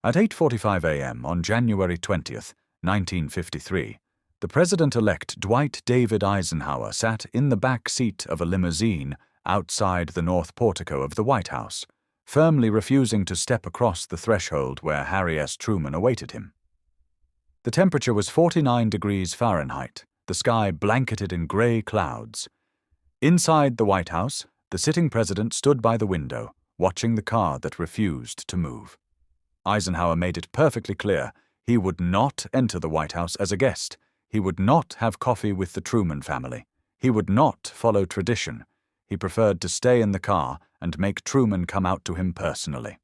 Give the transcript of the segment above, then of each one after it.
At 8:45 a.m. on January 20th, 1953, the President-elect Dwight David Eisenhower sat in the back seat of a limousine outside the north portico of the White House, firmly refusing to step across the threshold where Harry S. Truman awaited him. The temperature was 49 degrees Fahrenheit, the sky blanketed in gray clouds. Inside the White House, the sitting president stood by the window, watching the car that refused to move. Eisenhower made it perfectly clear he would not enter the White House as a guest. He would not have coffee with the Truman family. He would not follow tradition. He preferred to stay in the car and make Truman come out to him personally.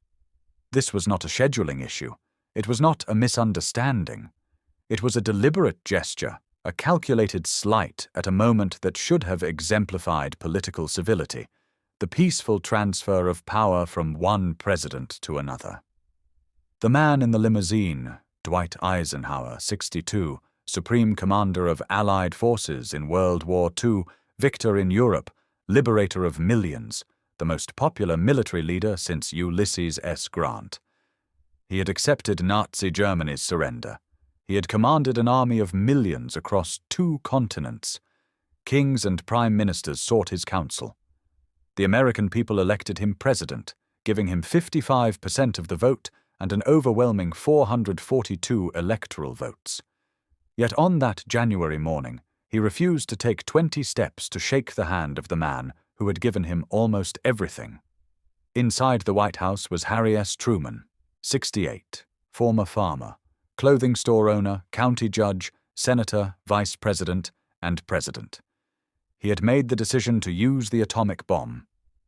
This was not a scheduling issue. It was not a misunderstanding. It was a deliberate gesture, a calculated slight at a moment that should have exemplified political civility, the peaceful transfer of power from one president to another. The man in the limousine, Dwight Eisenhower, 62, Supreme Commander of Allied forces in World War II, victor in Europe, liberator of millions, the most popular military leader since Ulysses S. Grant. He had accepted Nazi Germany's surrender. He had commanded an army of millions across 2 continents. Kings and prime ministers sought his counsel. The American people elected him president, giving him 55% of the vote and an overwhelming 442 electoral votes. Yet on that January morning, he refused to take 20 steps to shake the hand of the man who had given him almost everything. Inside the White House was Harry S. Truman, 68, former farmer, clothing store owner, county judge, senator, vice president, and president. He had made the decision to use the atomic bomb.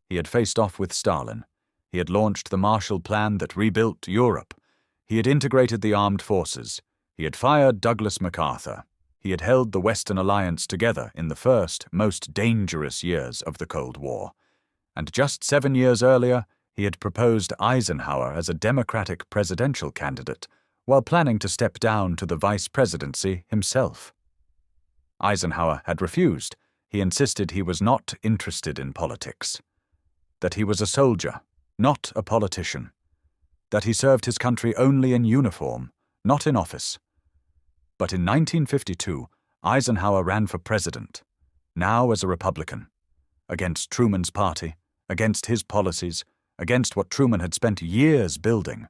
He had faced off with Stalin. He had launched the Marshall Plan that rebuilt Europe. He had integrated the armed forces. He had fired Douglas MacArthur. He had held the Western Alliance together in the first, most dangerous years of the Cold War. And just 7 years earlier, he had proposed Eisenhower as a Democratic presidential candidate, while planning to step down to the vice presidency himself. Eisenhower had refused. He insisted he was not interested in politics, that he was a soldier, not a politician, that he served his country only in uniform, not in office. But in 1952, Eisenhower ran for president, now as a Republican, against Truman's party, against his policies, against what Truman had spent years building.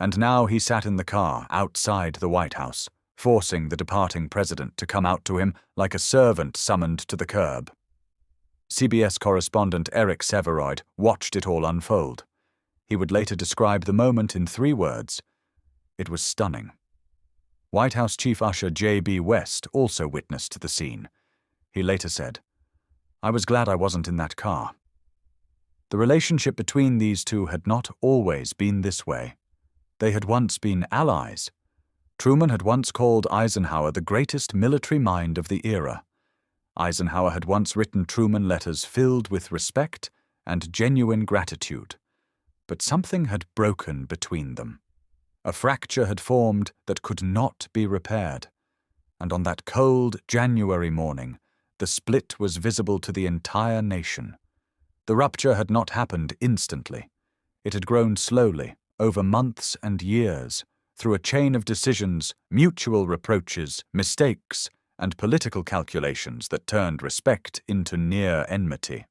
And now he sat in the car outside the White House, forcing the departing president to come out to him like a servant summoned to the curb. CBS correspondent Eric Severoid watched it all unfold. He would later describe the moment in 3 words. It was stunning. White House Chief Usher J.B. West also witnessed the scene. He later said, "I was glad I wasn't in that car." The relationship between these two had not always been this way. They had once been allies. Truman had once called Eisenhower the greatest military mind of the era. Eisenhower had once written Truman letters filled with respect and genuine gratitude. But something had broken between them. A fracture had formed that could not be repaired. And on that cold January morning, the split was visible to the entire nation. The rupture had not happened instantly. It had grown slowly, over months and years, through a chain of decisions, mutual reproaches, mistakes, and political calculations that turned respect into near enmity.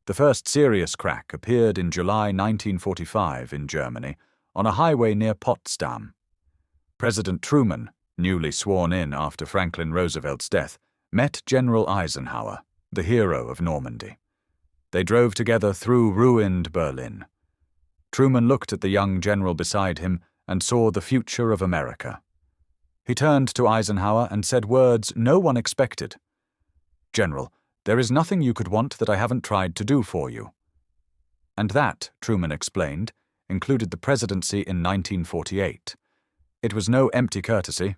The first serious crack appeared in July 1945 in Germany, on a highway near Potsdam. President Truman, newly sworn in after Franklin Roosevelt's death, met General Eisenhower, the hero of Normandy. They drove together through ruined Berlin. Truman looked at the young general beside him and saw the future of America. He turned to Eisenhower and said words no one expected. "General, there is nothing you could want that I haven't tried to do for you." And that, Truman explained, included the presidency in 1948. It was no empty courtesy.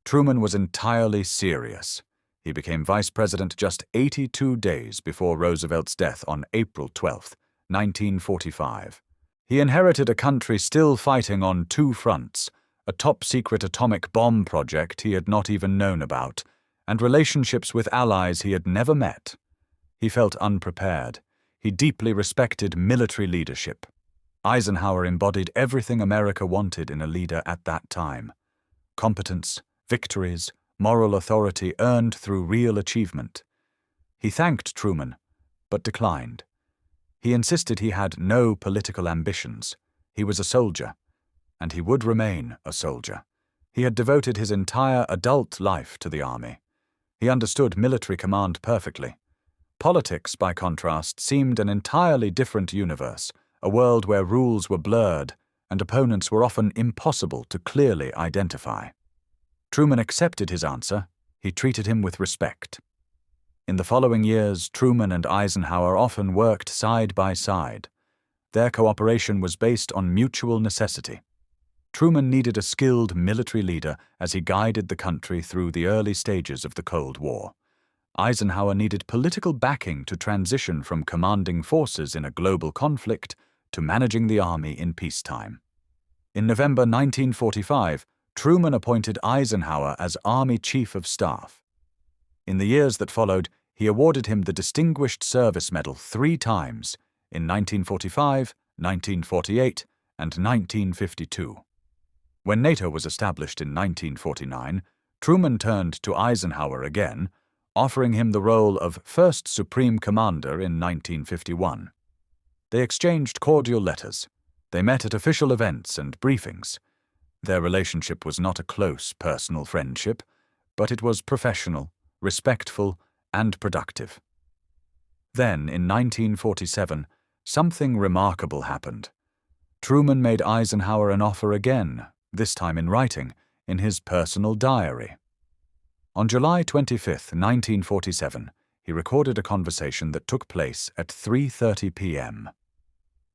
Truman was entirely serious. He became vice president just 82 days before Roosevelt's death on April 12, 1945. He inherited a country still fighting on 2 fronts, a top-secret atomic bomb project he had not even known about, and relationships with allies he had never met. He felt unprepared. He deeply respected military leadership. Eisenhower embodied everything America wanted in a leader at that time: competence, victories, moral authority earned through real achievement. He thanked Truman, but declined. He insisted he had no political ambitions. He was a soldier, and he would remain a soldier. He had devoted his entire adult life to the army. He understood military command perfectly. Politics, by contrast, seemed an entirely different universe, a world where rules were blurred and opponents were often impossible to clearly identify. Truman accepted his answer. He treated him with respect. In the following years, Truman and Eisenhower often worked side by side. Their cooperation was based on mutual necessity. Truman needed a skilled military leader as he guided the country through the early stages of the Cold War. Eisenhower needed political backing to transition from commanding forces in a global conflict to managing the army in peacetime. In November 1945, Truman appointed Eisenhower as Army Chief of Staff. In the years that followed, he awarded him the Distinguished Service Medal 3 times, in 1945, 1948, and 1952. When NATO was established in 1949, Truman turned to Eisenhower again, offering him the role of First Supreme Commander in 1951. They exchanged cordial letters. They met at official events and briefings. Their relationship was not a close personal friendship, but it was professional, respectful, and productive. Then, in 1947, something remarkable happened. Truman made Eisenhower an offer again, this time in writing, in his personal diary. On July 25, 1947, he recorded a conversation that took place at 3:30 p.m.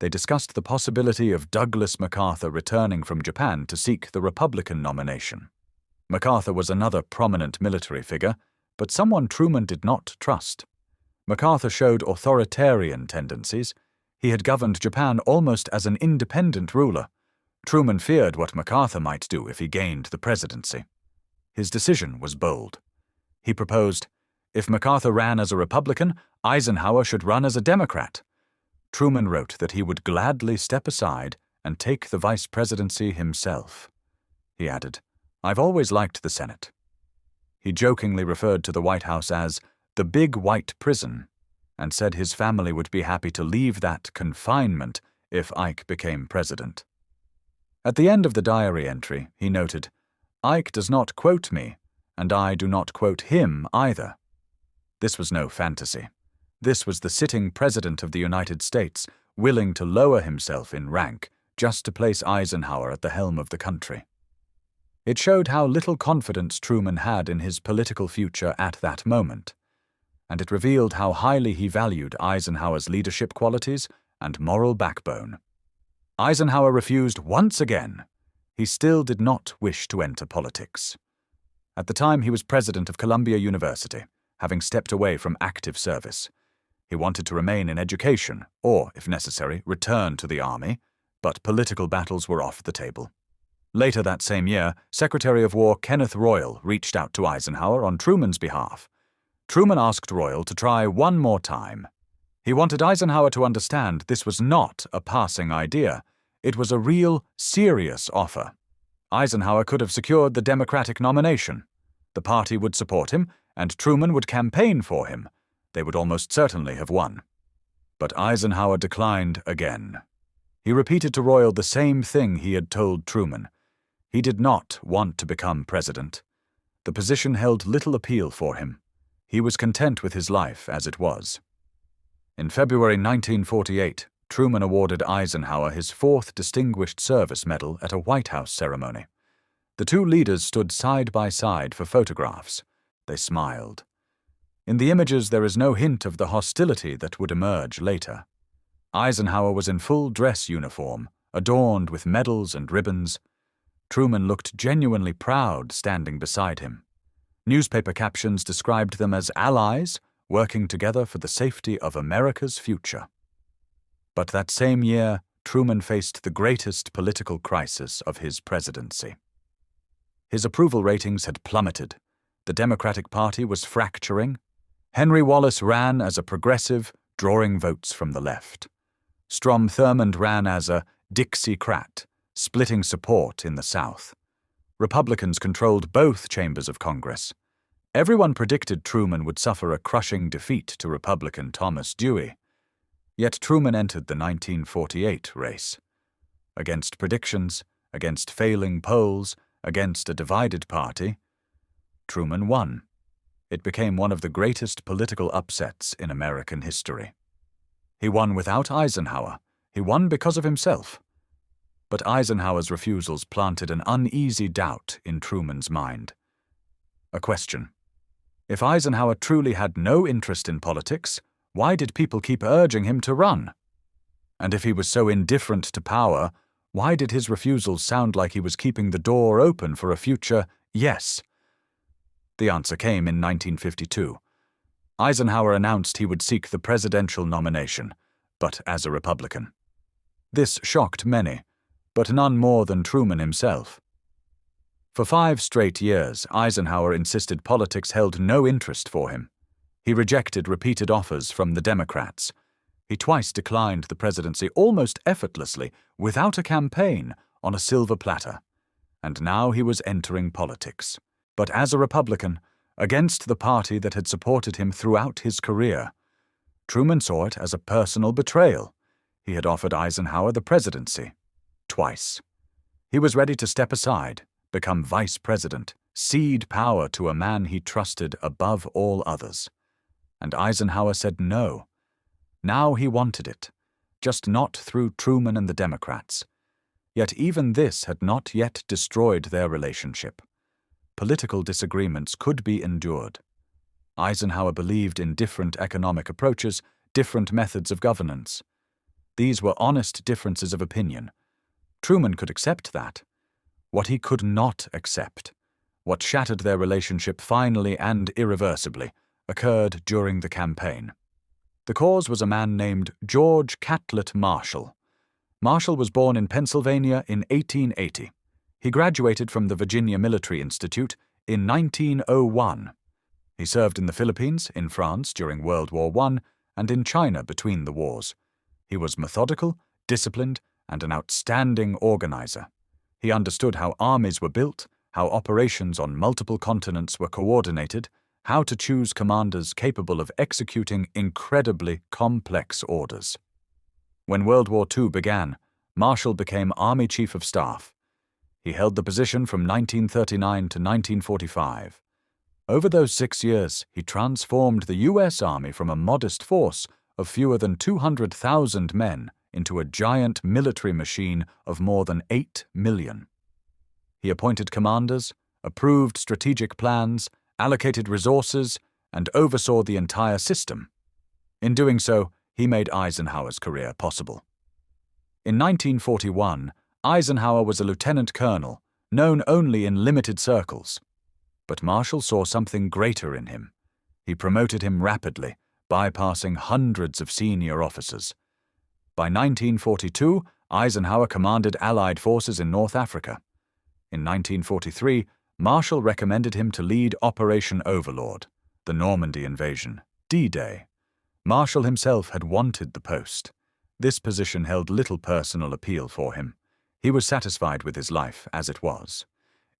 They discussed the possibility of Douglas MacArthur returning from Japan to seek the Republican nomination. MacArthur was another prominent military figure, but someone Truman did not trust. MacArthur showed authoritarian tendencies. He had governed Japan almost as an independent ruler. Truman feared what MacArthur might do if he gained the presidency. His decision was bold. He proposed, if MacArthur ran as a Republican, Eisenhower should run as a Democrat. Truman wrote that he would gladly step aside and take the vice presidency himself. He added, "I've always liked the Senate." He jokingly referred to the White House as the Big White Prison and said his family would be happy to leave that confinement if Ike became president. At the end of the diary entry, he noted, "Ike does not quote me, and I do not quote him either." This was no fantasy. This was the sitting President of the United States, willing to lower himself in rank just to place Eisenhower at the helm of the country. It showed how little confidence Truman had in his political future at that moment, and it revealed how highly he valued Eisenhower's leadership qualities and moral backbone. Eisenhower refused once again. He still did not wish to enter politics. At the time, he was president of Columbia University, having stepped away from active service. He wanted to remain in education, or, if necessary, return to the army, but political battles were off the table. Later that same year, Secretary of War Kenneth Royal reached out to Eisenhower on Truman's behalf. Truman asked Royal to try one more time. He wanted Eisenhower to understand this was not a passing idea. It was a real, serious offer. Eisenhower could have secured the Democratic nomination. The party would support him, and Truman would campaign for him. They would almost certainly have won. But Eisenhower declined again. He repeated to Royal the same thing he had told Truman. He did not want to become president. The position held little appeal for him. He was content with his life as it was. In February 1948, Truman awarded Eisenhower his 4th Distinguished Service Medal at a White House ceremony. The two leaders stood side by side for photographs. They smiled. In the images, there is no hint of the hostility that would emerge later. Eisenhower was in full dress uniform, adorned with medals and ribbons. Truman looked genuinely proud standing beside him. Newspaper captions described them as allies working together for the safety of America's future. But that same year, Truman faced the greatest political crisis of his presidency. His approval ratings had plummeted. The Democratic Party was fracturing. Henry Wallace ran as a progressive, drawing votes from the left. Strom Thurmond ran as a Dixiecrat, splitting support in the South. Republicans controlled both chambers of Congress. Everyone predicted Truman would suffer a crushing defeat to Republican Thomas Dewey. Yet Truman entered the 1948 race. Against predictions, against failing polls, against a divided party, Truman won. It became one of the greatest political upsets in American history. He won without Eisenhower. He won because of himself. But Eisenhower's refusals planted an uneasy doubt in Truman's mind. A question. If Eisenhower truly had no interest in politics, why did people keep urging him to run? And if he was so indifferent to power, why did his refusals sound like he was keeping the door open for a future yes? The answer came in 1952. Eisenhower announced he would seek the presidential nomination, but as a Republican. This shocked many, but none more than Truman himself. For 5 straight years, Eisenhower insisted politics held no interest for him. He rejected repeated offers from the Democrats. He twice declined the presidency almost effortlessly, without a campaign, on a silver platter. And now he was entering politics. But as a Republican, against the party that had supported him throughout his career. Truman saw it as a personal betrayal. He had offered Eisenhower the presidency. Twice. He was ready to step aside, become vice president, cede power to a man he trusted above all others. And Eisenhower said no. Now he wanted it, just not through Truman and the Democrats. Yet even this had not yet destroyed their relationship. Political disagreements could be endured. Eisenhower believed in different economic approaches, different methods of governance. These were honest differences of opinion. Truman could accept that. What he could not accept, what shattered their relationship finally and irreversibly, occurred during the campaign. The cause was a man named George Catlett Marshall. Marshall was born in Pennsylvania in 1880. He graduated from the Virginia Military Institute in 1901. He served in the Philippines, in France during World War I, and in China between the wars. He was methodical, disciplined, and an outstanding organizer. He understood how armies were built, how operations on multiple continents were coordinated, how to choose commanders capable of executing incredibly complex orders. When World War II began, Marshall became Army Chief of Staff. He held the position from 1939 to 1945. Over those 6 years, he transformed the U.S. Army from a modest force of fewer than 200,000 men into a giant military machine of more than 8 million. He appointed commanders, approved strategic plans, allocated resources, and oversaw the entire system. In doing so, he made Eisenhower's career possible. In 1941, Eisenhower was a lieutenant colonel, known only in limited circles. But Marshall saw something greater in him. He promoted him rapidly, bypassing hundreds of senior officers. By 1942, Eisenhower commanded Allied forces in North Africa. In 1943, Marshall recommended him to lead Operation Overlord, the Normandy invasion, D-Day. Marshall himself had wanted the post. This position held little personal appeal for him. He was satisfied with his life as it was.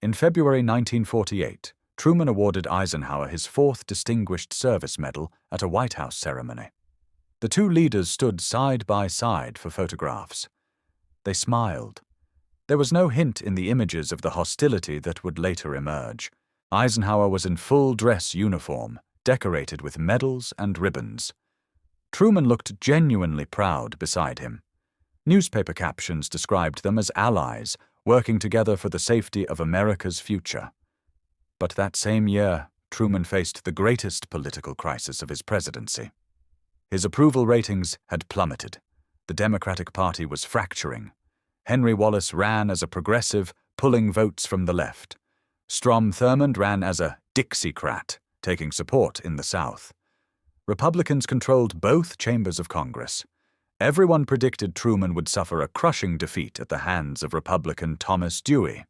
In February 1948, Truman awarded Eisenhower his 4th Distinguished Service Medal at a White House ceremony. The two leaders stood side by side for photographs. They smiled. There was no hint in the images of the hostility that would later emerge. Eisenhower was in full dress uniform, decorated with medals and ribbons. Truman looked genuinely proud beside him. Newspaper captions described them as allies, working together for the safety of America's future. But that same year, Truman faced the greatest political crisis of his presidency. His approval ratings had plummeted. The Democratic Party was fracturing. Henry Wallace ran as a progressive, pulling votes from the left. Strom Thurmond ran as a Dixiecrat, taking support in the South. Republicans controlled both chambers of Congress. Everyone predicted Truman would suffer a crushing defeat at the hands of Republican Thomas Dewey.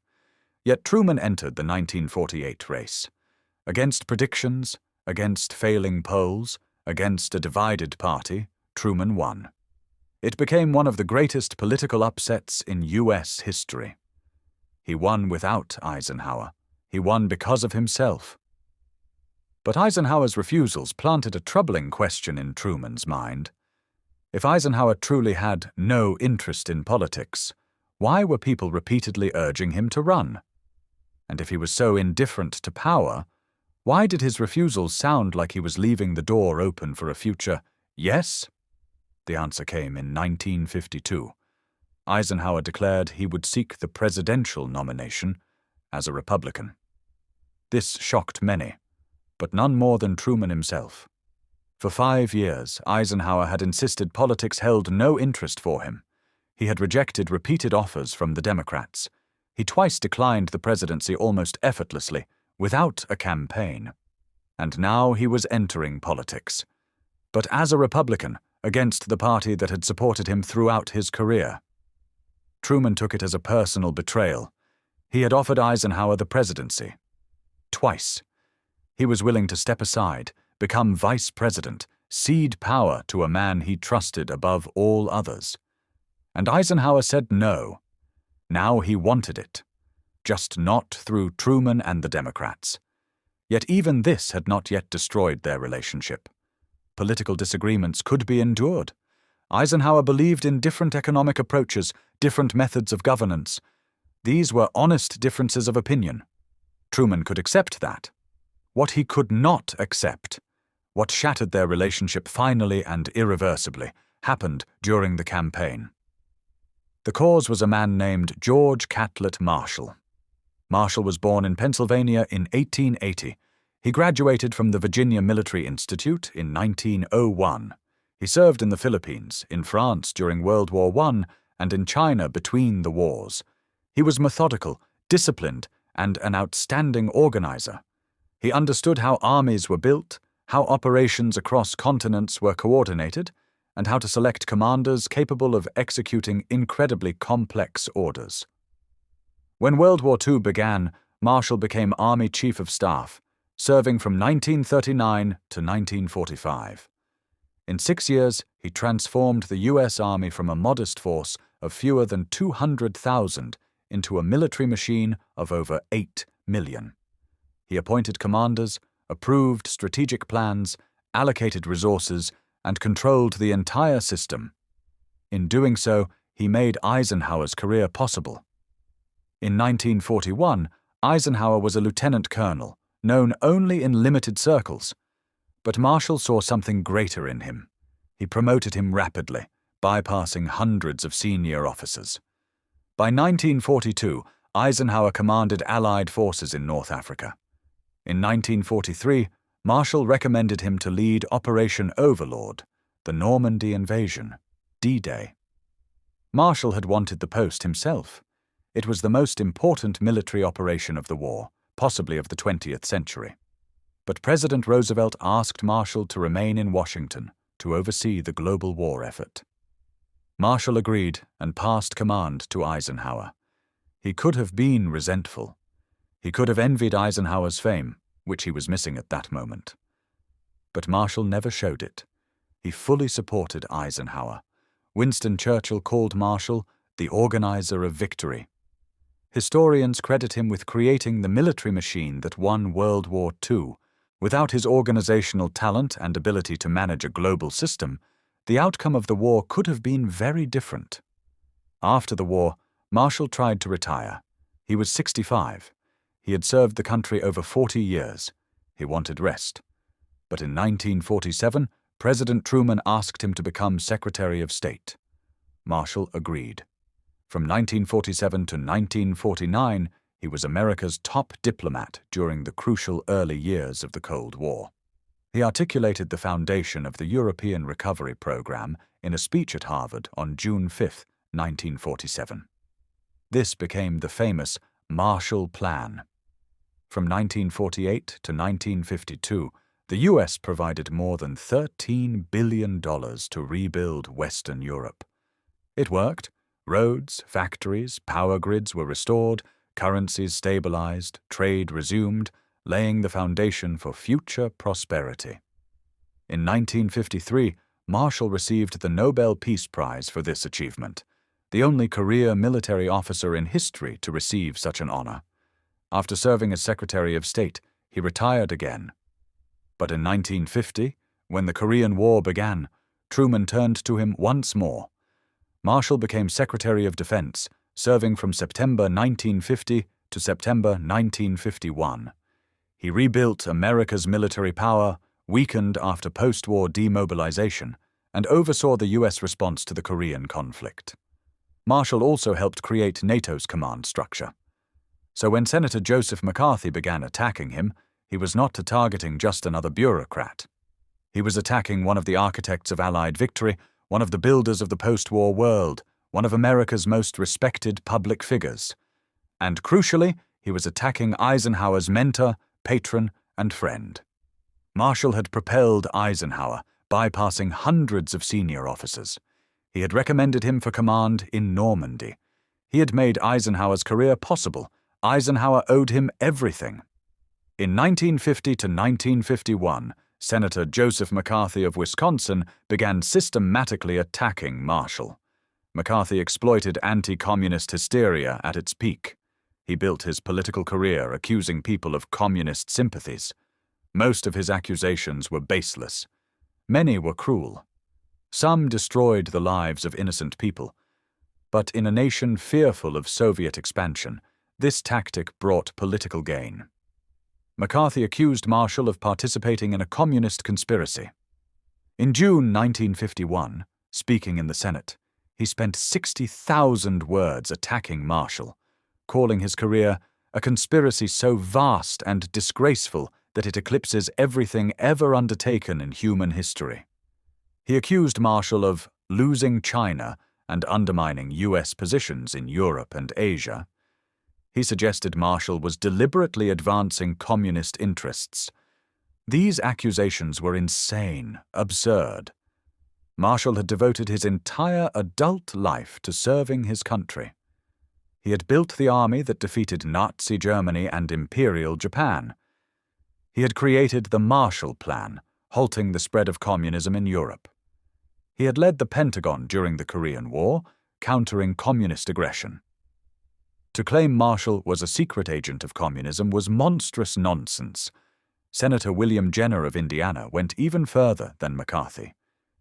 Yet Truman entered the 1948 race. Against predictions, against failing polls, against a divided party, Truman won. It became one of the greatest political upsets in U.S. history. He won without Eisenhower. He won because of himself. But Eisenhower's refusals planted a troubling question in Truman's mind. If Eisenhower truly had no interest in politics, why were people repeatedly urging him to run? And if he was so indifferent to power, why did his refusals sound like he was leaving the door open for a future yes? The answer came in 1952. Eisenhower declared he would seek the presidential nomination as a Republican. This shocked many, but none more than Truman himself. For 5 years, Eisenhower had insisted politics held no interest for him. He had rejected repeated offers from the Democrats. He twice declined the presidency almost effortlessly, without a campaign. And now he was entering politics. But as a Republican, against the party that had supported him throughout his career. Truman took it as a personal betrayal. He had offered Eisenhower the presidency. Twice. He was willing to step aside, become vice president, cede power to a man he trusted above all others. And Eisenhower said no. Now he wanted it. Just not through Truman and the Democrats. Yet even this had not yet destroyed their relationship. Political disagreements could be endured. Eisenhower believed in different economic approaches, different methods of governance. These were honest differences of opinion. Truman could accept that. What he could not accept, what shattered their relationship finally and irreversibly, happened during the campaign. The cause was a man named George Catlett Marshall. Marshall was born in Pennsylvania in 1880. He graduated from the Virginia Military Institute in 1901. He served in the Philippines, in France during World War I, and in China between the wars. He was methodical, disciplined, and an outstanding organizer. He understood how armies were built, how operations across continents were coordinated, and how to select commanders capable of executing incredibly complex orders. When World War II began, Marshall became Army Chief of Staff, serving from 1939 to 1945. In 6 years, he transformed the U.S. Army from a modest force of fewer than 200,000 into a military machine of over 8 million. He appointed commanders, approved strategic plans, allocated resources, and controlled the entire system. In doing so, he made Eisenhower's career possible. In 1941, Eisenhower was a lieutenant colonel, known only in limited circles. But Marshall saw something greater in him. He promoted him rapidly, bypassing hundreds of senior officers. By 1942, Eisenhower commanded Allied forces in North Africa. In 1943, Marshall recommended him to lead Operation Overlord, the Normandy invasion, D-Day. Marshall had wanted the post himself. It was the most important military operation of the war, possibly of the 20th century. But President Roosevelt asked Marshall to remain in Washington to oversee the global war effort. Marshall agreed and passed command to Eisenhower. He could have been resentful. He could have envied Eisenhower's fame, which he was missing at that moment. But Marshall never showed it. He fully supported Eisenhower. Winston Churchill called Marshall the organizer of victory. Historians credit him with creating the military machine that won World War II. Without his organizational talent and ability to manage a global system, the outcome of the war could have been very different. After the war, Marshall tried to retire. He was 65. He had served the country over 40 years. He wanted rest. But in 1947, President Truman asked him to become Secretary of State. Marshall agreed. From 1947 to 1949, he was America's top diplomat during the crucial early years of the Cold War. He articulated the foundation of the European Recovery Program in a speech at Harvard on June 5, 1947. This became the famous Marshall Plan. From 1948 to 1952, the U.S. provided more than $13 billion to rebuild Western Europe. It worked. Roads, factories, power grids were restored, currencies stabilized, trade resumed, laying the foundation for future prosperity. In 1953, Marshall received the Nobel Peace Prize for this achievement, the only career military officer in history to receive such an honor. After serving as Secretary of State, he retired again. But in 1950, when the Korean War began, Truman turned to him once more. Marshall became Secretary of Defense, serving from September 1950 to September 1951. He rebuilt America's military power, weakened after post-war demobilization, and oversaw the U.S. response to the Korean conflict. Marshall also helped create NATO's command structure. So when Senator Joseph McCarthy began attacking him, he was not targeting just another bureaucrat. He was attacking one of the architects of Allied victory, one of the builders of the post-war world, one of America's most respected public figures. And crucially, he was attacking Eisenhower's mentor, patron, and friend. Marshall had propelled Eisenhower, bypassing hundreds of senior officers. He had recommended him for command in Normandy. He had made Eisenhower's career possible. Eisenhower owed him everything. In 1950 to 1951, Senator Joseph McCarthy of Wisconsin began systematically attacking Marshall. McCarthy exploited anti-communist hysteria at its peak. He built his political career accusing people of communist sympathies. Most of his accusations were baseless. Many were cruel. Some destroyed the lives of innocent people. But in a nation fearful of Soviet expansion, this tactic brought political gain. McCarthy accused Marshall of participating in a communist conspiracy. In June 1951, speaking in the Senate, he spent 60,000 words attacking Marshall, calling his career a conspiracy so vast and disgraceful that it eclipses everything ever undertaken in human history. He accused Marshall of losing China and undermining U.S. positions in Europe and Asia. He suggested Marshall was deliberately advancing communist interests. These accusations were insane, absurd. Marshall had devoted his entire adult life to serving his country. He had built the army that defeated Nazi Germany and Imperial Japan. He had created the Marshall Plan, halting the spread of communism in Europe. He had led the Pentagon during the Korean War, countering communist aggression. To claim Marshall was a secret agent of communism was monstrous nonsense. Senator William Jenner of Indiana went even further than McCarthy.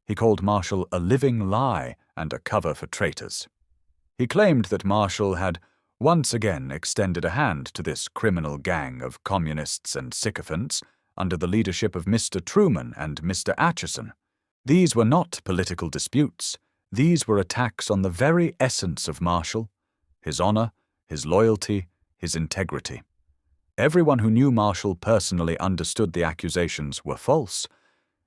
He called Marshall a living lie and a cover for traitors. He claimed that Marshall had once again extended a hand to this criminal gang of communists and sycophants under the leadership of Mr. Truman and Mr. Acheson. These were not political disputes. These were attacks on the very essence of Marshall, his honor, his loyalty, his integrity. Everyone who knew Marshall personally understood the accusations were false.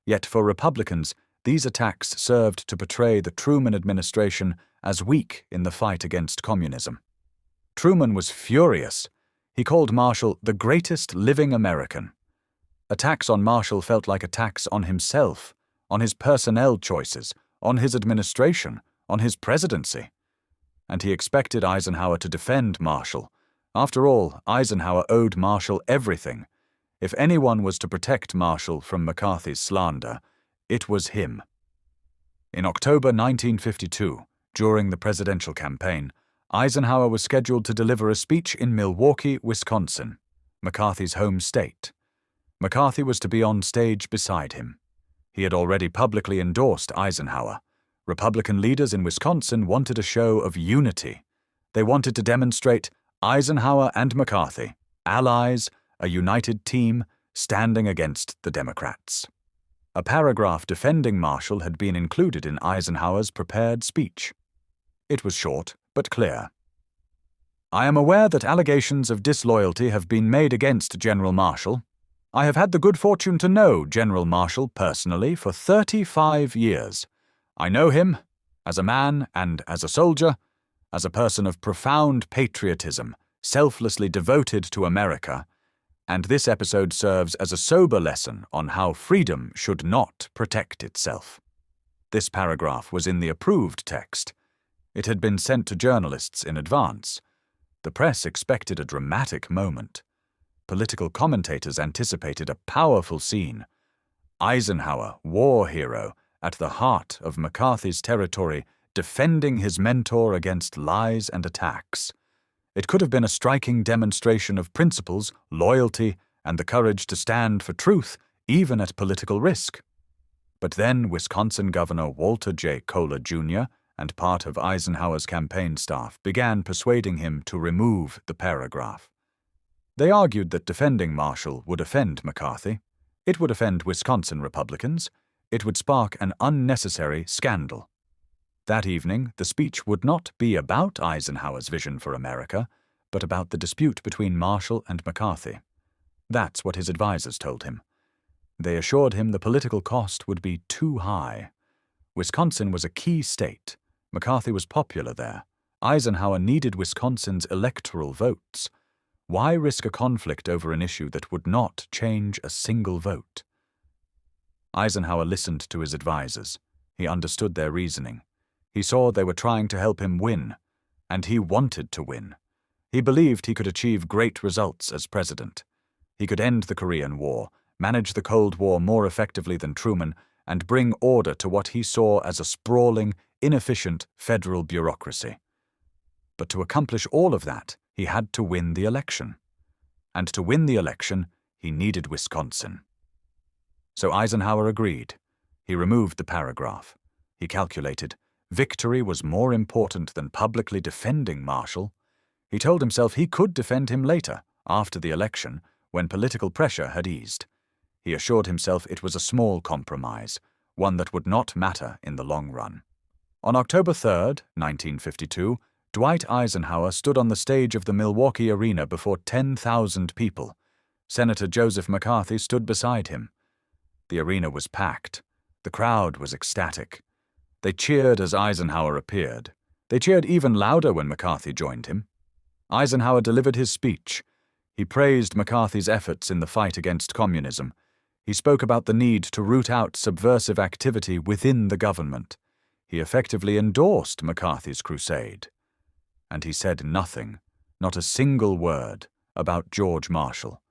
Yet for Republicans, these attacks served to portray the Truman administration as weak in the fight against communism. Truman was furious. He called Marshall the greatest living American. Attacks on Marshall felt like attacks on himself, on his personnel choices, on his administration, on his presidency. And he expected Eisenhower to defend Marshall. After all, Eisenhower owed Marshall everything. If anyone was to protect Marshall from McCarthy's slander, it was him. In October 1952, during the presidential campaign, Eisenhower was scheduled to deliver a speech in Milwaukee, Wisconsin, McCarthy's home state. McCarthy was to be on stage beside him. He had already publicly endorsed Eisenhower. Republican leaders in Wisconsin wanted a show of unity. They wanted to demonstrate Eisenhower and McCarthy, allies, a united team, standing against the Democrats. A paragraph defending Marshall had been included in Eisenhower's prepared speech. It was short but clear. I am aware that allegations of disloyalty have been made against General Marshall. I have had the good fortune to know General Marshall personally for 35 years. I know him, as a man and as a soldier, as a person of profound patriotism, selflessly devoted to America, and this episode serves as a sober lesson on how freedom should not protect itself. This paragraph was in the approved text. It had been sent to journalists in advance. The press expected a dramatic moment. Political commentators anticipated a powerful scene. Eisenhower, war hero, at the heart of McCarthy's territory, defending his mentor against lies and attacks. It could have been a striking demonstration of principles, loyalty, and the courage to stand for truth, even at political risk. But then Wisconsin Governor Walter J. Kohler, Jr., and part of Eisenhower's campaign staff began persuading him to remove the paragraph. They argued that defending Marshall would offend McCarthy, it would offend Wisconsin Republicans, it would spark an unnecessary scandal. That evening, the speech would not be about Eisenhower's vision for America, but about the dispute between Marshall and McCarthy. That's what his advisers told him. They assured him the political cost would be too high. Wisconsin was a key state. McCarthy was popular there. Eisenhower needed Wisconsin's electoral votes. Why risk a conflict over an issue that would not change a single vote? Eisenhower listened to his advisers. He understood their reasoning. He saw they were trying to help him win, and he wanted to win. He believed he could achieve great results as president. He could end the Korean War, manage the Cold War more effectively than Truman, and bring order to what he saw as a sprawling, inefficient federal bureaucracy. But to accomplish all of that, he had to win the election. And to win the election, he needed Wisconsin. So Eisenhower agreed. He removed the paragraph. He calculated, victory was more important than publicly defending Marshall. He told himself he could defend him later, after the election, when political pressure had eased. He assured himself it was a small compromise, one that would not matter in the long run. On October 3, 1952, Dwight Eisenhower stood on the stage of the Milwaukee Arena before 10,000 people. Senator Joseph McCarthy stood beside him. The arena was packed. The crowd was ecstatic. They cheered as Eisenhower appeared. They cheered even louder when McCarthy joined him. Eisenhower delivered his speech. He praised McCarthy's efforts in the fight against communism. He spoke about the need to root out subversive activity within the government. He effectively endorsed McCarthy's crusade. And he said nothing, not a single word, about George Marshall.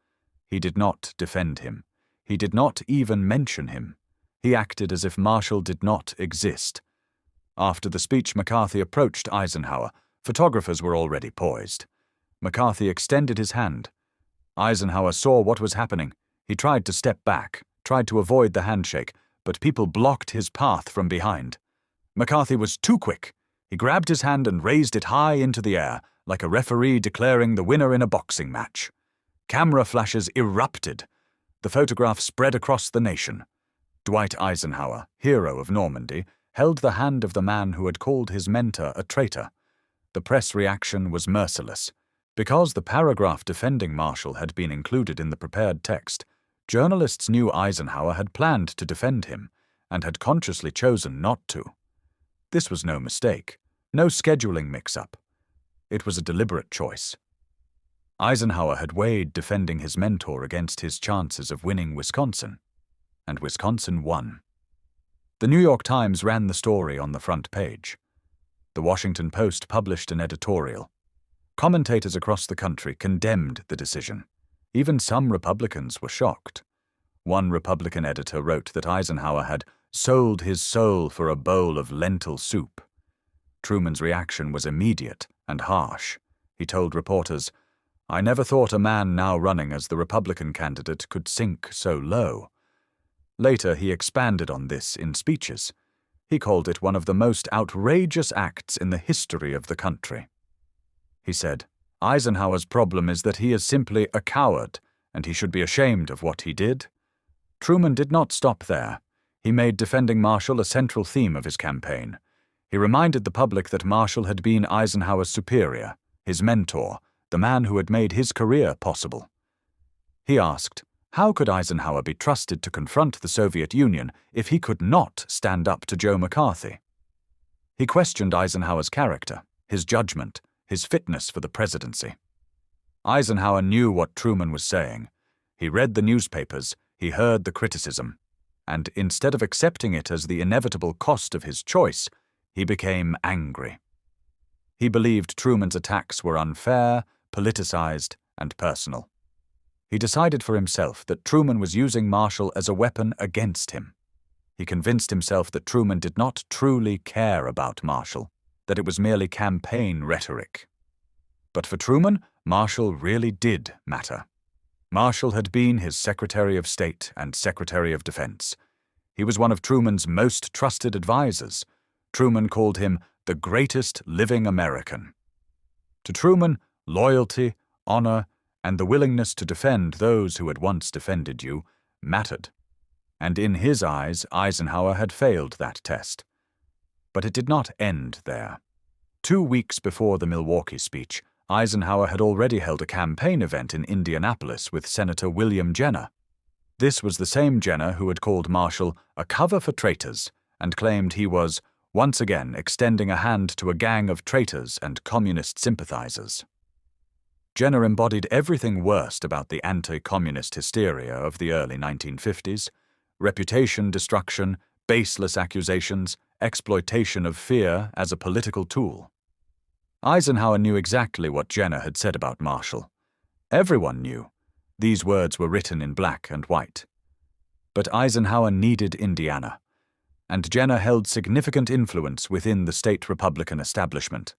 He did not defend him. He did not even mention him. He acted as if Marshall did not exist. After the speech, McCarthy approached Eisenhower. Photographers were already poised. McCarthy extended his hand. Eisenhower saw what was happening. He tried to step back, tried to avoid the handshake, but people blocked his path from behind. McCarthy was too quick. He grabbed his hand and raised it high into the air, like a referee declaring the winner in a boxing match. Camera flashes erupted. The photograph spread across the nation. Dwight Eisenhower, hero of Normandy, held the hand of the man who had called his mentor a traitor. The press reaction was merciless. Because the paragraph defending Marshall had been included in the prepared text, journalists knew Eisenhower had planned to defend him and had consciously chosen not to. This was no mistake, no scheduling mix-up. It was a deliberate choice. Eisenhower had weighed defending his mentor against his chances of winning Wisconsin, and Wisconsin won. The New York Times ran the story on the front page. The Washington Post published an editorial. Commentators across the country condemned the decision. Even some Republicans were shocked. One Republican editor wrote that Eisenhower had sold his soul for a bowl of lentil soup. Truman's reaction was immediate and harsh. He told reporters, "I never thought a man now running as the Republican candidate could sink so low." Later, he expanded on this in speeches. He called it one of the most outrageous acts in the history of the country. He said, "Eisenhower's problem is that he is simply a coward, and he should be ashamed of what he did." Truman did not stop there. He made defending Marshall a central theme of his campaign. He reminded the public that Marshall had been Eisenhower's superior, his mentor, the man who had made his career possible. He asked, how could Eisenhower be trusted to confront the Soviet Union if he could not stand up to Joe McCarthy? He questioned Eisenhower's character, his judgment, his fitness for the presidency. Eisenhower knew what Truman was saying. He read the newspapers, he heard the criticism, and instead of accepting it as the inevitable cost of his choice, he became angry. He believed Truman's attacks were unfair, politicized, and personal. He decided for himself that Truman was using Marshall as a weapon against him. He convinced himself that Truman did not truly care about Marshall, that it was merely campaign rhetoric. But for Truman, Marshall really did matter. Marshall had been his Secretary of State and Secretary of Defense. He was one of Truman's most trusted advisors. Truman called him the greatest living American. To Truman, loyalty, honor, and the willingness to defend those who had once defended you mattered. And in his eyes, Eisenhower had failed that test. But it did not end there. 2 weeks before the Milwaukee speech, Eisenhower had already held a campaign event in Indianapolis with Senator William Jenner. This was the same Jenner who had called Marshall a cover for traitors and claimed he was, once again, extending a hand to a gang of traitors and communist sympathizers. Jenner embodied everything worst about the anti-communist hysteria of the early 1950s: reputation destruction, baseless accusations, exploitation of fear as a political tool. Eisenhower knew exactly what Jenner had said about Marshall. Everyone knew. These words were written in black and white. But Eisenhower needed Indiana, and Jenner held significant influence within the state Republican establishment.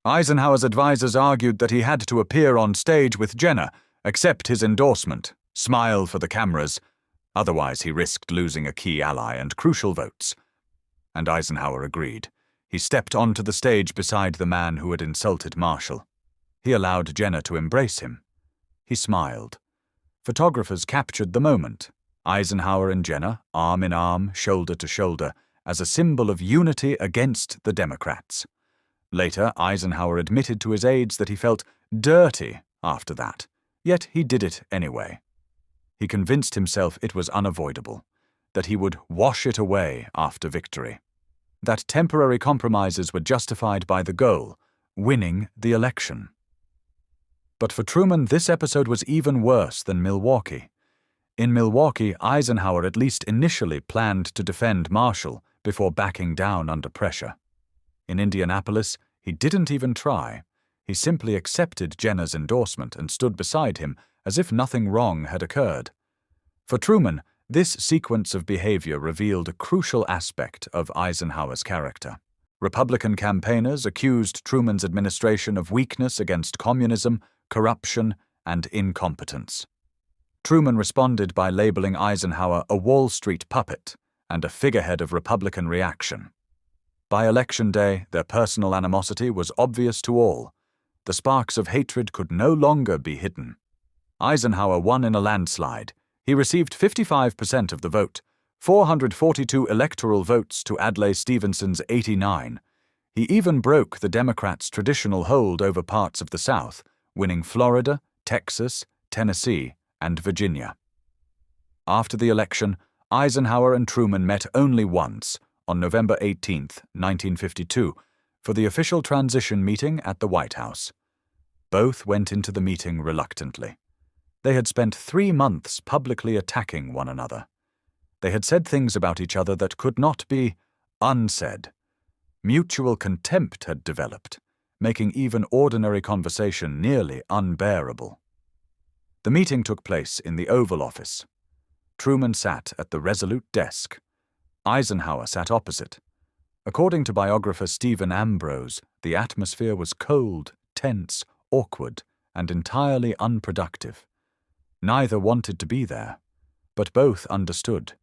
Eisenhower's advisers argued that he had to appear on stage with Jenner, accept his endorsement, smile for the cameras, otherwise he risked losing a key ally and crucial votes. And Eisenhower agreed. He stepped onto the stage beside the man who had insulted Marshall. He allowed Jenner to embrace him. He smiled. Photographers captured the moment, Eisenhower and Jenner, arm in arm, shoulder to shoulder, as a symbol of unity against the Democrats. Later, Eisenhower admitted to his aides that he felt dirty after that, yet he did it anyway. He convinced himself it was unavoidable, that he would wash it away after victory, that temporary compromises were justified by the goal, winning the election. But for Truman, this episode was even worse than Milwaukee. In Milwaukee, Eisenhower at least initially planned to defend Marshall before backing down under pressure. In Indianapolis, he didn't even try. He simply accepted Jenner's endorsement and stood beside him as if nothing wrong had occurred. For Truman, this sequence of behavior revealed a crucial aspect of Eisenhower's character. Republican campaigners accused Truman's administration of weakness against communism, corruption, and incompetence. Truman responded by labeling Eisenhower a Wall Street puppet and a figurehead of Republican reaction. By Election Day, their personal animosity was obvious to all. The sparks of hatred could no longer be hidden. Eisenhower won in a landslide. He received 55% of the vote, 442 electoral votes to Adlai Stevenson's 89. He even broke the Democrats' traditional hold over parts of the South, winning Florida, Texas, Tennessee, and Virginia. After the election, Eisenhower and Truman met only once, on November 18, 1952, for the official transition meeting at the White House. Both went into the meeting reluctantly. They had spent 3 months publicly attacking one another. They had said things about each other that could not be unsaid. Mutual contempt had developed, making even ordinary conversation nearly unbearable. The meeting took place in the Oval Office. Truman sat at the resolute desk. Eisenhower sat opposite. According to biographer Stephen Ambrose, the atmosphere was cold, tense, awkward, and entirely unproductive. Neither wanted to be there, but both understood.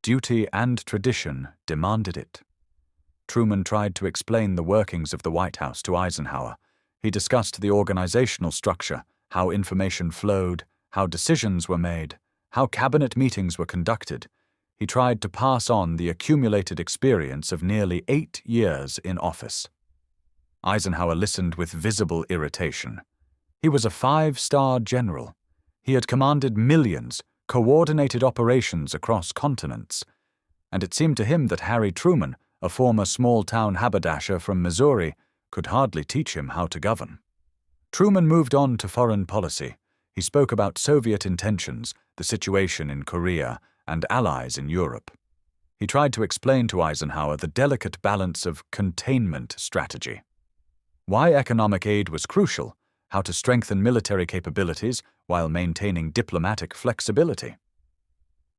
Duty and tradition demanded it. Truman tried to explain the workings of the White House to Eisenhower. He discussed the organizational structure, how information flowed, how decisions were made, how cabinet meetings were conducted. He tried to pass on the accumulated experience of nearly 8 years in office. Eisenhower listened with visible irritation. He was a 5-star general. He had commanded millions, coordinated operations across continents, and it seemed to him that Harry Truman, a former small-town haberdasher from Missouri, could hardly teach him how to govern. Truman moved on to foreign policy. He spoke about Soviet intentions, the situation in Korea, and allies in Europe. He tried to explain to Eisenhower the delicate balance of containment strategy. Why economic aid was crucial, how to strengthen military capabilities while maintaining diplomatic flexibility.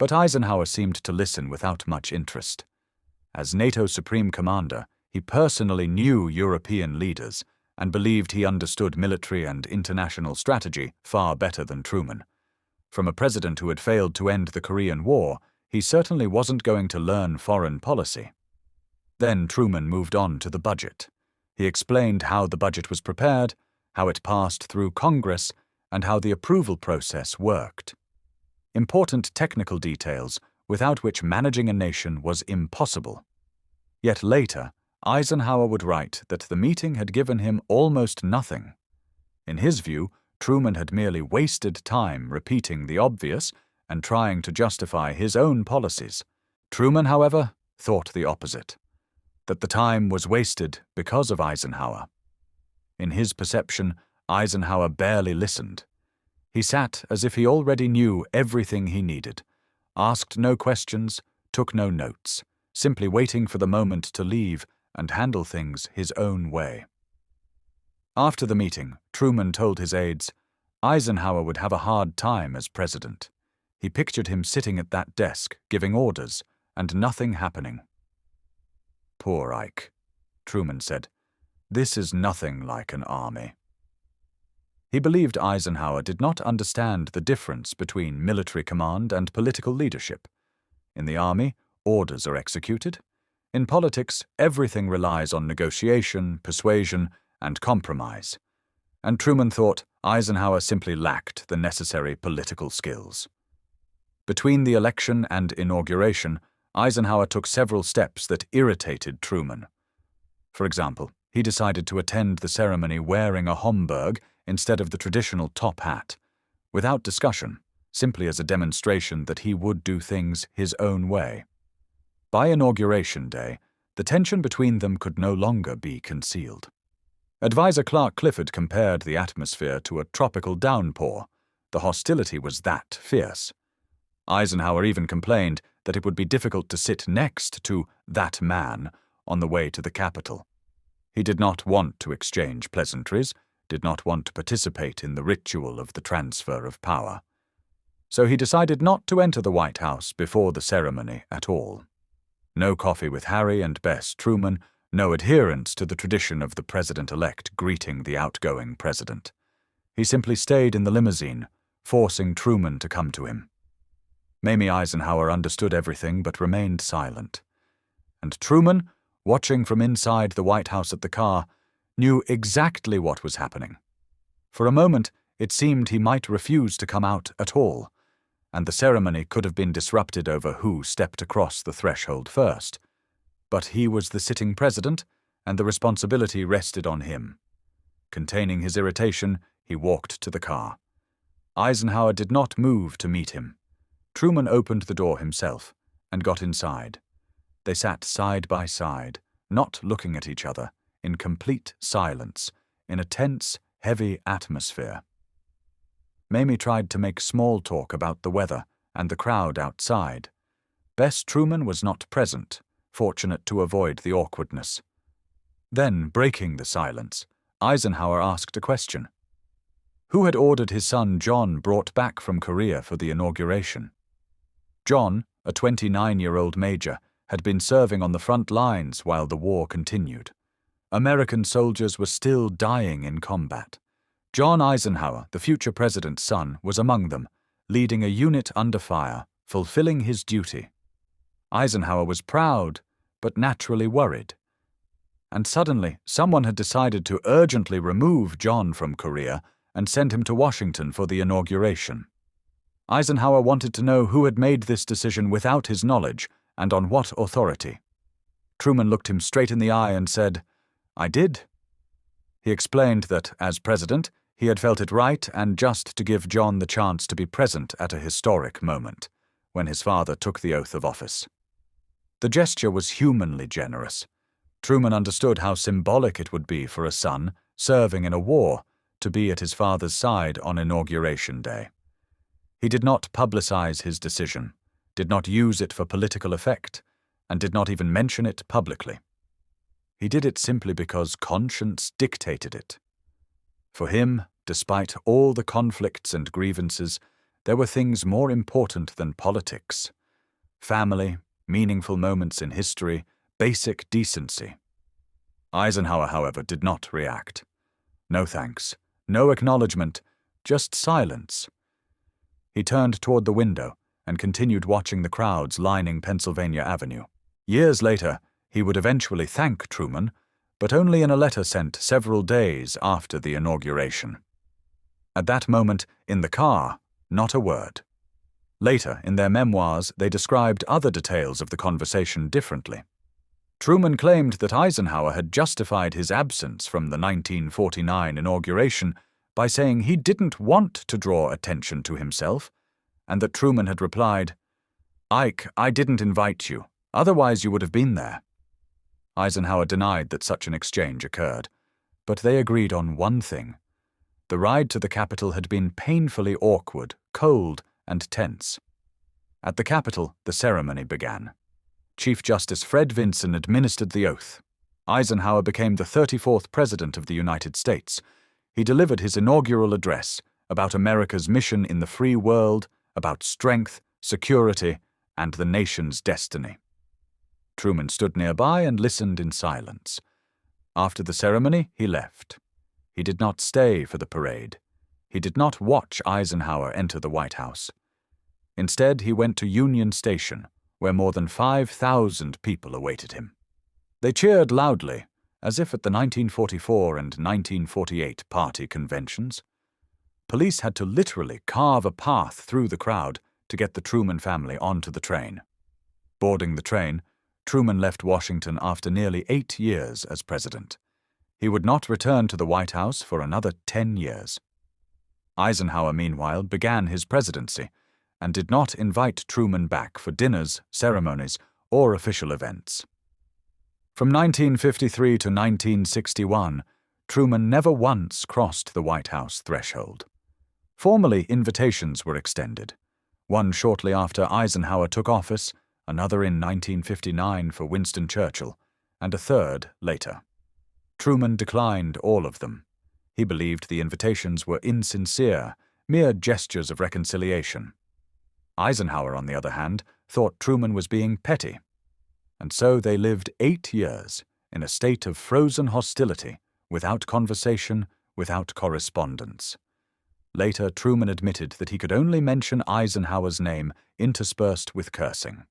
But Eisenhower seemed to listen without much interest. As NATO Supreme Commander, he personally knew European leaders and believed he understood military and international strategy far better than Truman. From a president who had failed to end the Korean War, he certainly wasn't going to learn foreign policy. Then Truman moved on to the budget. He explained how the budget was prepared, how it passed through Congress, and how the approval process worked. Important technical details without which managing a nation was impossible. Yet later, Eisenhower would write that the meeting had given him almost nothing. In his view, Truman had merely wasted time repeating the obvious and trying to justify his own policies. Truman, however, thought the opposite, that the time was wasted because of Eisenhower. In his perception, Eisenhower barely listened. He sat as if he already knew everything he needed, asked no questions, took no notes, simply waiting for the moment to leave and handle things his own way. After the meeting, Truman told his aides, Eisenhower would have a hard time as president. He pictured him sitting at that desk, giving orders, and nothing happening. "Poor Ike," Truman said. "This is nothing like an army." He believed Eisenhower did not understand the difference between military command and political leadership. In the army, orders are executed. In politics, everything relies on negotiation, persuasion, and compromise. And Truman thought Eisenhower simply lacked the necessary political skills. Between the election and inauguration, Eisenhower took several steps that irritated Truman. For example, he decided to attend the ceremony wearing a Homburg instead of the traditional top hat, without discussion, simply as a demonstration that he would do things his own way. By Inauguration Day, the tension between them could no longer be concealed. Advisor Clark Clifford compared the atmosphere to a tropical downpour. The hostility was that fierce. Eisenhower even complained that it would be difficult to sit next to that man on the way to the Capitol. He did not want to exchange pleasantries, did not want to participate in the ritual of the transfer of power. So he decided not to enter the White House before the ceremony at all. No coffee with Harry and Bess Truman, no adherence to the tradition of the president-elect greeting the outgoing president. He simply stayed in the limousine, forcing Truman to come to him. Mamie Eisenhower understood everything but remained silent. And Truman, watching from inside the White House at the car, knew exactly what was happening. For a moment, it seemed he might refuse to come out at all, and the ceremony could have been disrupted over who stepped across the threshold first. But he was the sitting president, and the responsibility rested on him. Containing his irritation, he walked to the car. Eisenhower did not move to meet him. Truman opened the door himself and got inside. They sat side by side, not looking at each other, in complete silence, in a tense, heavy atmosphere. Mamie tried to make small talk about the weather and the crowd outside. Bess Truman was not present, fortunate to avoid the awkwardness. Then, breaking the silence, Eisenhower asked a question. Who had ordered his son John brought back from Korea for the inauguration? John, a 29-year-old major, had been serving on the front lines while the war continued. American soldiers were still dying in combat. John Eisenhower, the future president's son, was among them, leading a unit under fire, fulfilling his duty. Eisenhower was proud, but naturally worried. And suddenly, someone had decided to urgently remove John from Korea and send him to Washington for the inauguration. Eisenhower wanted to know who had made this decision without his knowledge and on what authority. Truman looked him straight in the eye and said, "I did." He explained that, as president, he had felt it right and just to give John the chance to be present at a historic moment, when his father took the oath of office. The gesture was humanly generous. Truman understood how symbolic it would be for a son, serving in a war, to be at his father's side on Inauguration Day. He did not publicize his decision, did not use it for political effect, and did not even mention it publicly. He did it simply because conscience dictated it. For him, despite all the conflicts and grievances, there were things more important than politics. Family, meaningful moments in history, basic decency. Eisenhower, however, did not react. No thanks, no acknowledgement, just silence. He turned toward the window and continued watching the crowds lining Pennsylvania Avenue. Years later, he would eventually thank Truman, but only in a letter sent several days after the inauguration. At that moment, in the car, not a word. Later, in their memoirs, they described other details of the conversation differently. Truman claimed that Eisenhower had justified his absence from the 1949 inauguration by saying he didn't want to draw attention to himself, and that Truman had replied, "Ike, I didn't invite you, otherwise you would have been there." Eisenhower denied that such an exchange occurred, but they agreed on one thing. The ride to the Capitol had been painfully awkward, cold, and tense. At the Capitol, the ceremony began. Chief Justice Fred Vinson administered the oath. Eisenhower became the 34th President of the United States. He delivered his inaugural address about America's mission in the free world, about strength, security, and the nation's destiny. Truman stood nearby and listened in silence. After the ceremony, he left. He did not stay for the parade. He did not watch Eisenhower enter the White House. Instead, he went to Union Station, where more than 5,000 people awaited him. They cheered loudly, as if at the 1944 and 1948 party conventions. Police had to literally carve a path through the crowd to get the Truman family onto the train. Boarding the train, Truman left Washington after nearly 8 years as president. He would not return to the White House for another 10 years. Eisenhower, meanwhile, began his presidency and did not invite Truman back for dinners, ceremonies, or official events. From 1953 to 1961, Truman never once crossed the White House threshold. Formally, invitations were extended, one shortly after Eisenhower took office, another in 1959 for Winston Churchill, and a third later. Truman declined all of them. He believed the invitations were insincere, mere gestures of reconciliation. Eisenhower, on the other hand, thought Truman was being petty. And so they lived 8 years in a state of frozen hostility, without conversation, without correspondence. Later, Truman admitted that he could only mention Eisenhower's name interspersed with cursing.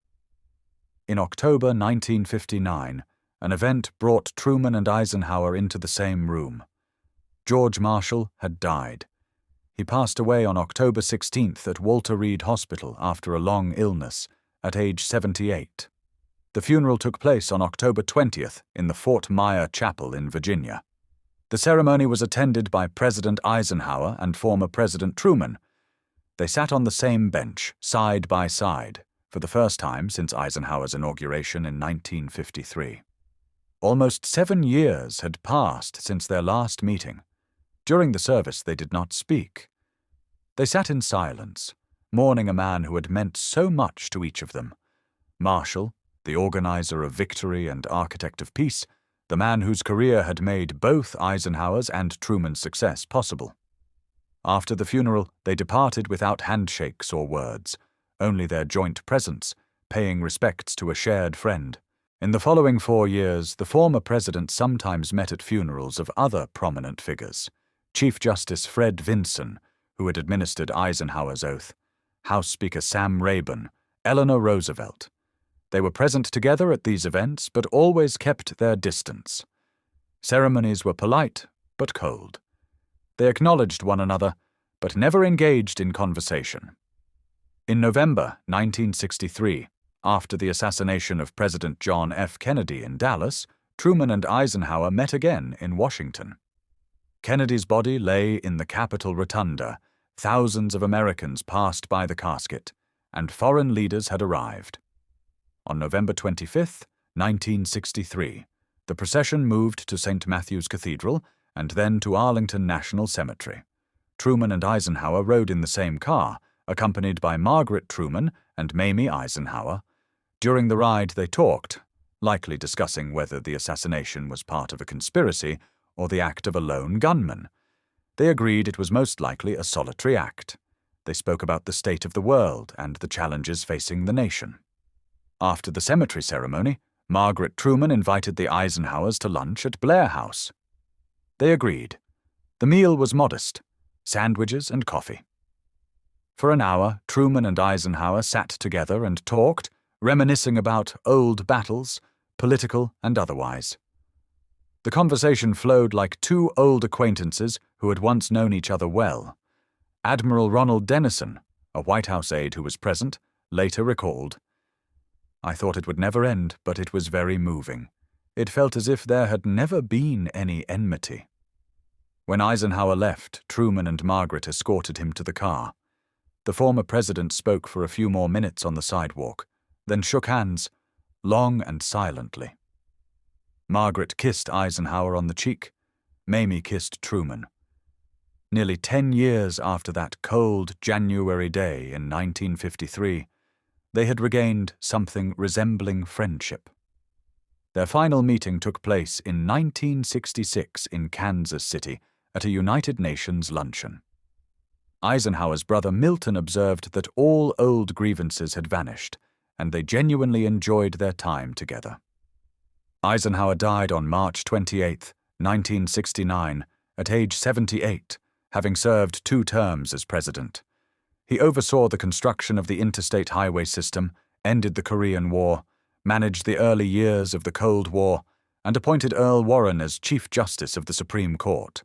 In October 1959, an event brought Truman and Eisenhower into the same room. George Marshall had died. He passed away on October 16th at Walter Reed Hospital after a long illness, at age 78. The funeral took place on October 20th in the Fort Myer Chapel in Virginia. The ceremony was attended by President Eisenhower and former President Truman. They sat on the same bench, side by side, for the first time since Eisenhower's inauguration in 1953. Almost 7 years had passed since their last meeting. During the service, they did not speak. They sat in silence, mourning a man who had meant so much to each of them. Marshall, the organizer of victory and architect of peace, the man whose career had made both Eisenhower's and Truman's success possible. After the funeral, they departed without handshakes or words, only their joint presence, paying respects to a shared friend. In the following 4 years, the former president sometimes met at funerals of other prominent figures: Chief Justice Fred Vinson, who had administered Eisenhower's oath, House Speaker Sam Rayburn, Eleanor Roosevelt. They were present together at these events, but always kept their distance. Ceremonies were polite, but cold. They acknowledged one another, but never engaged in conversation. In November 1963, after the assassination of President John F. Kennedy in Dallas, Truman and Eisenhower met again in Washington. Kennedy's body lay in the Capitol Rotunda. Thousands of Americans passed by the casket, and foreign leaders had arrived. On November 25, 1963, the procession moved to St. Matthew's Cathedral and then to Arlington National Cemetery. Truman and Eisenhower rode in the same car, accompanied by Margaret Truman and Mamie Eisenhower. During the ride, they talked, likely discussing whether the assassination was part of a conspiracy or the act of a lone gunman. They agreed it was most likely a solitary act. They spoke about the state of the world and the challenges facing the nation. After the cemetery ceremony, Margaret Truman invited the Eisenhowers to lunch at Blair House. They agreed. The meal was modest: sandwiches and coffee. For an hour, Truman and Eisenhower sat together and talked, reminiscing about old battles, political and otherwise. The conversation flowed like two old acquaintances who had once known each other well. Admiral Ronald Dennison, a White House aide who was present, later recalled, "I thought it would never end, but it was very moving. It felt as if there had never been any enmity." When Eisenhower left, Truman and Margaret escorted him to the car. The former president spoke for a few more minutes on the sidewalk, then shook hands, long and silently. Margaret kissed Eisenhower on the cheek. Mamie kissed Truman. Nearly 10 years after that cold January day in 1953, they had regained something resembling friendship. Their final meeting took place in 1966 in Kansas City at a United Nations luncheon. Eisenhower's brother Milton observed that all old grievances had vanished, and they genuinely enjoyed their time together. Eisenhower died on March 28, 1969, at age 78, having served 2 terms as president. He oversaw the construction of the interstate highway system, ended the Korean War, managed the early years of the Cold War, and appointed Earl Warren as Chief Justice of the Supreme Court.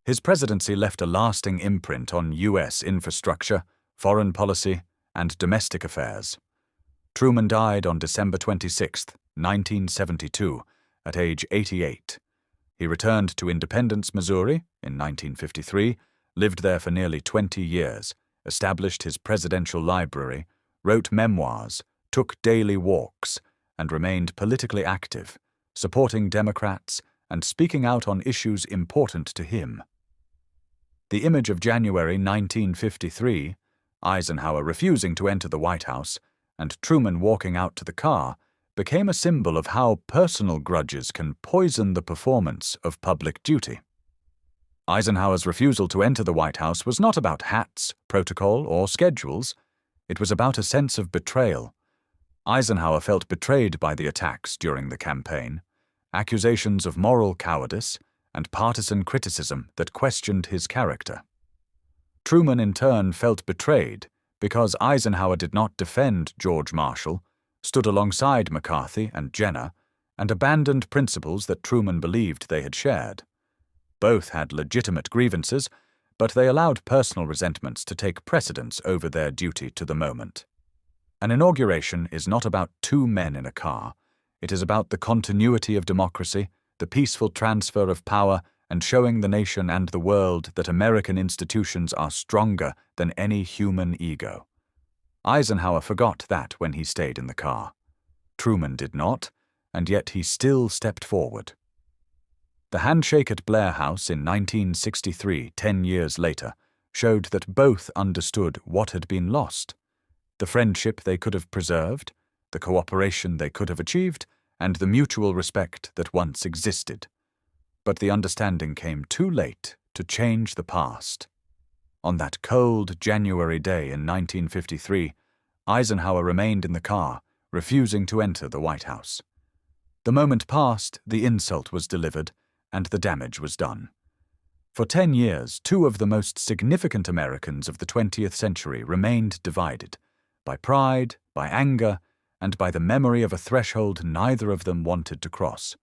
His presidency left a lasting imprint on U.S. infrastructure, foreign policy, and domestic affairs. Truman died on December 26, 1972, at age 88. He returned to Independence, Missouri, in 1953, lived there for nearly 20 years, established his presidential library, wrote memoirs, took daily walks, and remained politically active, supporting Democrats and speaking out on issues important to him. The image of January 1953, Eisenhower refusing to enter the White House, and Truman walking out to the car, became a symbol of how personal grudges can poison the performance of public duty. Eisenhower's refusal to enter the White House was not about hats, protocol, or schedules. It was about a sense of betrayal. Eisenhower felt betrayed by the attacks during the campaign, accusations of moral cowardice, and partisan criticism that questioned his character. Truman, in turn, felt betrayed because Eisenhower did not defend George Marshall, stood alongside McCarthy and Jenner, and abandoned principles that Truman believed they had shared. Both had legitimate grievances, but they allowed personal resentments to take precedence over their duty to the moment. An inauguration is not about 2 men in a car. It is about the continuity of democracy, the peaceful transfer of power, and showing the nation and the world that American institutions are stronger than any human ego. Eisenhower forgot that when he stayed in the car. Truman did not, and yet he still stepped forward. The handshake at Blair House in 1963, 10 years later, showed that both understood what had been lost: the friendship they could have preserved, the cooperation they could have achieved, and the mutual respect that once existed. But the understanding came too late to change the past. On that cold January day in 1953, Eisenhower remained in the car, refusing to enter the White House. The moment passed, the insult was delivered, and the damage was done. For 10 years, 2 of the most significant Americans of the 20th century remained divided, by pride, by anger, and by the memory of a threshold neither of them wanted to cross.